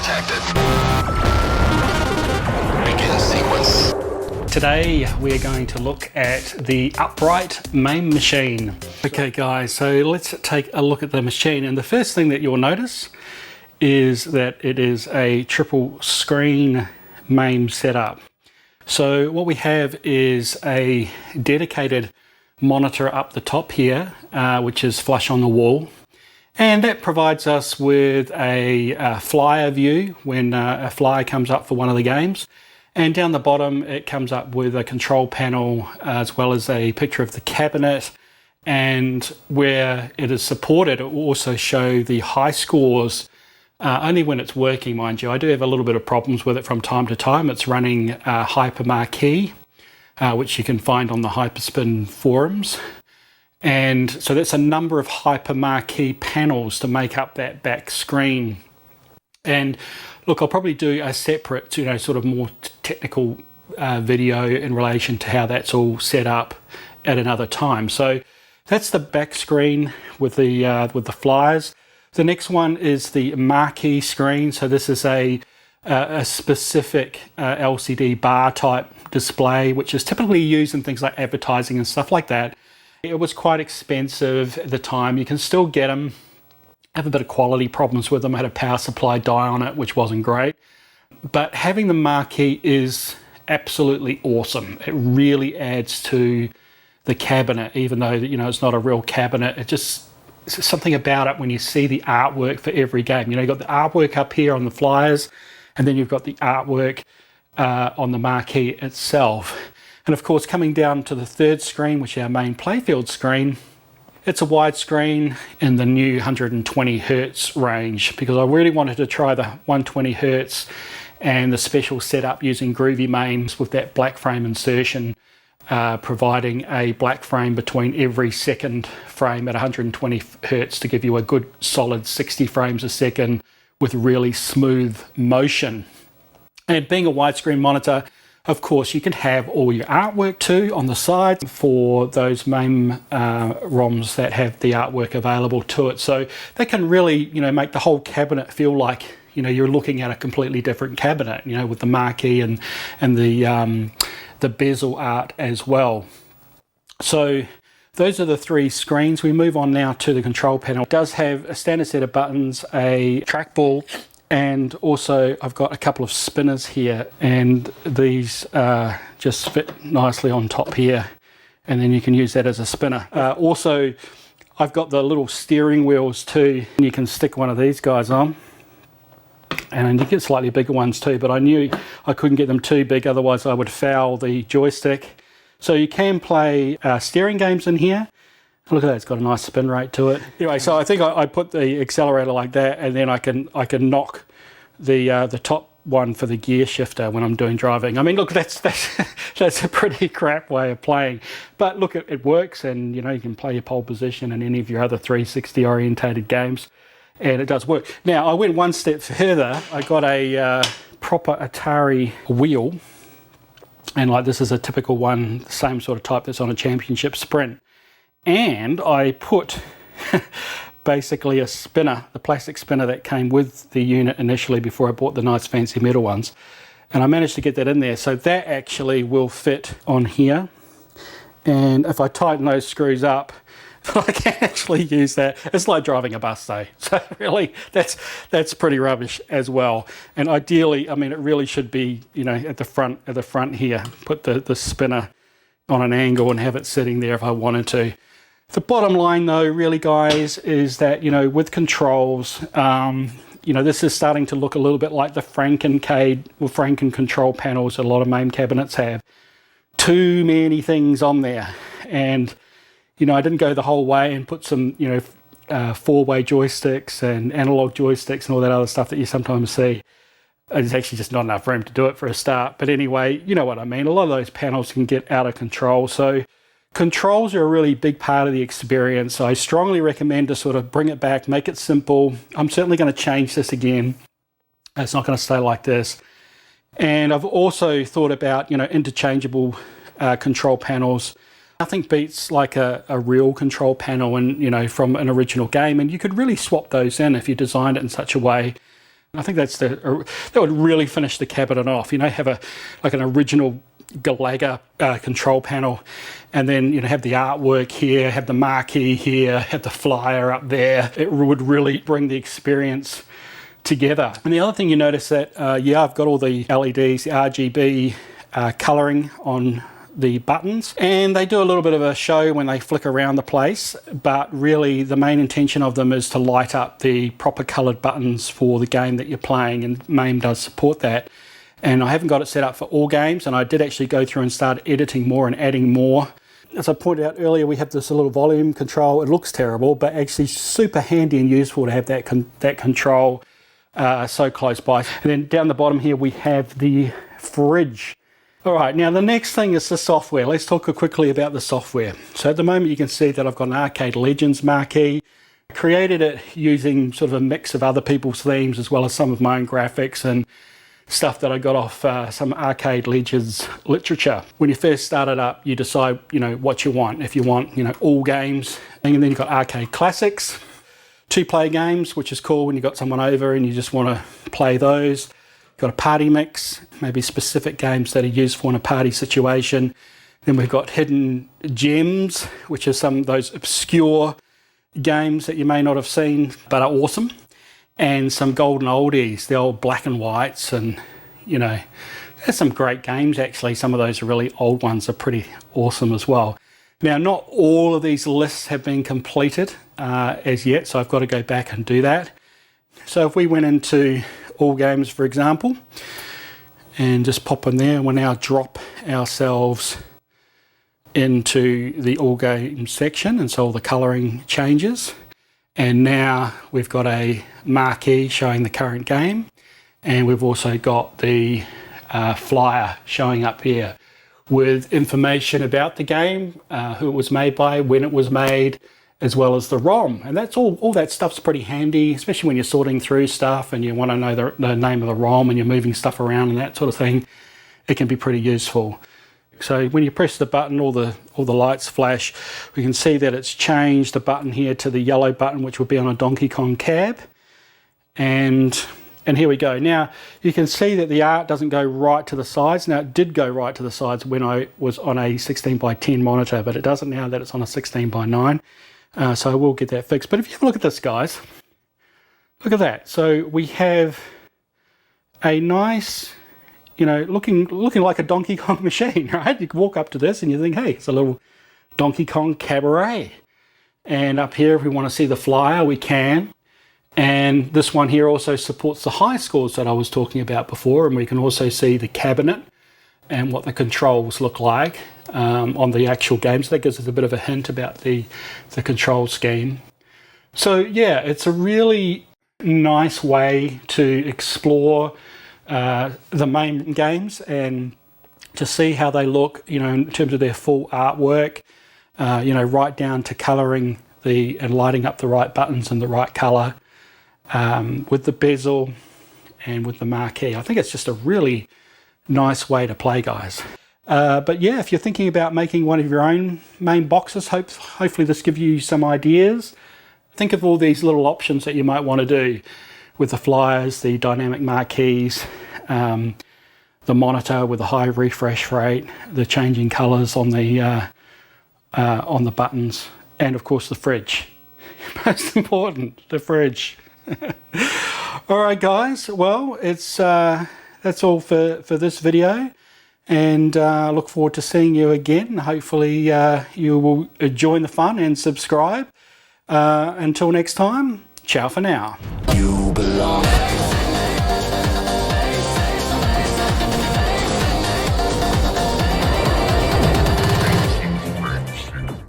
detected. Begin sequence. Today we're going to look at the upright MAME machine. Okay guys, so let's take a look at the machine, and the first thing that you'll notice is that it is a triple screen MAME setup. So what we have is a dedicated monitor up the top here, which is flush on the wall, and that provides us with a flyer view when a flyer comes up for one of the games. And down the bottom it comes up with a control panel as well as a picture of the cabinet, and where it is supported it will also show the high scores, only when it's working, mind you. I do have a little bit of problems with it from time to time. It's running Hyper Marquee, which you can find on the Hyperspin forums. And so that's a number of Hyper Marquee panels to make up that back screen. And look, I'll probably do a separate, sort of more technical video in relation to how that's all set up at another time. So that's the back screen with the flyers. The next one is the marquee screen. So this is a specific LCD bar type display, which is typically used in things like advertising and stuff like that. It was quite expensive at the time. You can still get them. I have a bit of quality problems with them. I had a power supply die on it, which wasn't great. But having the marquee is absolutely awesome. It really adds to the cabinet, even though it's not a real cabinet. It's something about it when you see the artwork for every game. You've got the artwork up here on the flyers, and then you've got the artwork on the marquee itself. And of course, coming down to the third screen, which is our main playfield screen, it's a widescreen in the new 120 Hertz range, because I really wanted to try the 120 Hertz and the special setup using Groovy MAMEs with that black frame insertion, providing a black frame between every second frame at 120 Hertz to give you a good solid 60 frames a second with really smooth motion. And being a widescreen monitor, of course, you can have all your artwork too on the side for those MAME ROMs that have the artwork available to it. So they can really, make the whole cabinet feel like, you're looking at a completely different cabinet, with the marquee and the bezel art as well. So those are the three screens. We move on now to the control panel. It does have a standard set of buttons, a trackball, and also I've got a couple of spinners here, and these just fit nicely on top here, and then you can use that as a spinner. Also, I've got the little steering wheels too. You can stick one of these guys on, and you get slightly bigger ones too, but I knew I couldn't get them too big, otherwise I would foul the joystick. So you can play steering games in here. Look at that, it's got a nice spin rate to it. Anyway, so I think I put the accelerator like that, and then I can knock the top one for the gear shifter when I'm doing driving. I mean, look, that's a pretty crap way of playing. But look, it works, and you can play your pole position in any of your other 360 orientated games, and it does work. Now, I went one step further. I got a proper Atari wheel, and like this is a typical one, the same sort of type that's on a championship sprint. And I put basically a spinner, the plastic spinner that came with the unit initially before I bought the nice fancy metal ones. And I managed to get that in there. So that actually will fit on here. And if I tighten those screws up, I can actually use that. It's like driving a bus though. So really, that's pretty rubbish as well. And ideally, I mean, it really should be, at the front here, put the spinner on an angle and have it sitting there if I wanted to. The bottom line though, really guys, is that, with controls, this is starting to look a little bit like the Franken control panels that a lot of MAME cabinets have. Too many things on there. And, I didn't go the whole way and put some, four-way joysticks and analog joysticks and all that other stuff that you sometimes see. There's actually just not enough room to do it for a start. But anyway, you know what I mean. A lot of those panels can get out of control. So controls are a really big part of the experience. I strongly recommend to sort of bring it back, make it simple. I'm certainly going to change this again. It's not going to stay like this. And I've also thought about, interchangeable control panels. Nothing beats like a real control panel and from an original game, and you could really swap those in if you designed it in such a way I think that would really finish the cabinet off. You know, have like an original Gallagher control panel, and then, you know, have the artwork here, have the marquee here, have the flyer up there. It would really bring the experience together. And the other thing you notice that, yeah, I've got all the LEDs, the RGB colouring on the buttons, and they do a little bit of a show when they flick around the place, but really the main intention of them is to light up the proper coloured buttons for the game that you're playing, and MAME does support that. And I haven't got it set up for all games, and I did actually go through and start editing more and adding more. As I pointed out earlier, we have this little volume control. It looks terrible, but actually super handy and useful to have that control so close by. And then down the bottom here we have the fridge. All right, now the next thing is the software. Let's talk quickly about the software. So at the moment you can see that I've got an Arcade Legends marquee. I created it using sort of a mix of other people's themes as well as some of my own graphics and stuff that I got off some Arcade Legends literature. When you first start it up, you decide, you know, what you want. If you want, you know, all games, and then you've got Arcade Classics, 2-player games, which is cool when you've got someone over and you just want to play those. Got a party mix, maybe specific games that are useful in a party situation. Then we've got hidden gems, which are some of those obscure games that you may not have seen but are awesome. And some golden oldies, the old black and whites, and, you know, there's some great games actually. Some of those really old ones are pretty awesome as well. Now, not all of these lists have been completed as yet, so I've got to go back and do that. So if we went into all games, for example, and just pop in there, we'll now drop ourselves into the all games section, and so all the colouring changes. And now we've got a marquee showing the current game, and we've also got the flyer showing up here with information about the game, who it was made by, when it was made, as well as the ROM. And that's all that stuff's pretty handy, especially when you're sorting through stuff and you want to know the name of the ROM and you're moving stuff around and that sort of thing. It can be pretty useful. So when you press the button, all the lights flash. We can see that it's changed the button here to the yellow button, which would be on a Donkey Kong cab. And here we go. Now you can see that the art doesn't go right to the sides. Now it did go right to the sides when I was on a 16:10 monitor, but it doesn't now that it's on a 16:9. So I will get that fixed. But if you have a look at this, guys, look at that. So we have a nice, you know, looking like a Donkey Kong machine, right? You can walk up to this and you think, hey, it's a little Donkey Kong cabaret. And up here, if we want to see the flyer, we can. And this one here also supports the high scores that I was talking about before. And we can also see the cabinet and what the controls look like on the actual game. So that gives us a bit of a hint about the control scheme. So yeah, it's a really nice way to explore the MAME games and to see how they look, you know, in terms of their full artwork, you know, right down to colouring and lighting up the right buttons in the right colour, with the bezel and with the marquee. I think it's just a really nice way to play, guys. But yeah, if you're thinking about making one of your own MAME boxes, hopefully this gives you some ideas. Think of all these little options that you might want to do with the flyers, the dynamic marquees, the monitor with a high refresh rate, the changing colours on the buttons, and of course the fridge. Most important, the fridge. All right, guys. Well, that's all for this video, and I look forward to seeing you again. Hopefully you will join the fun and subscribe. Until next time, ciao for now. You belong.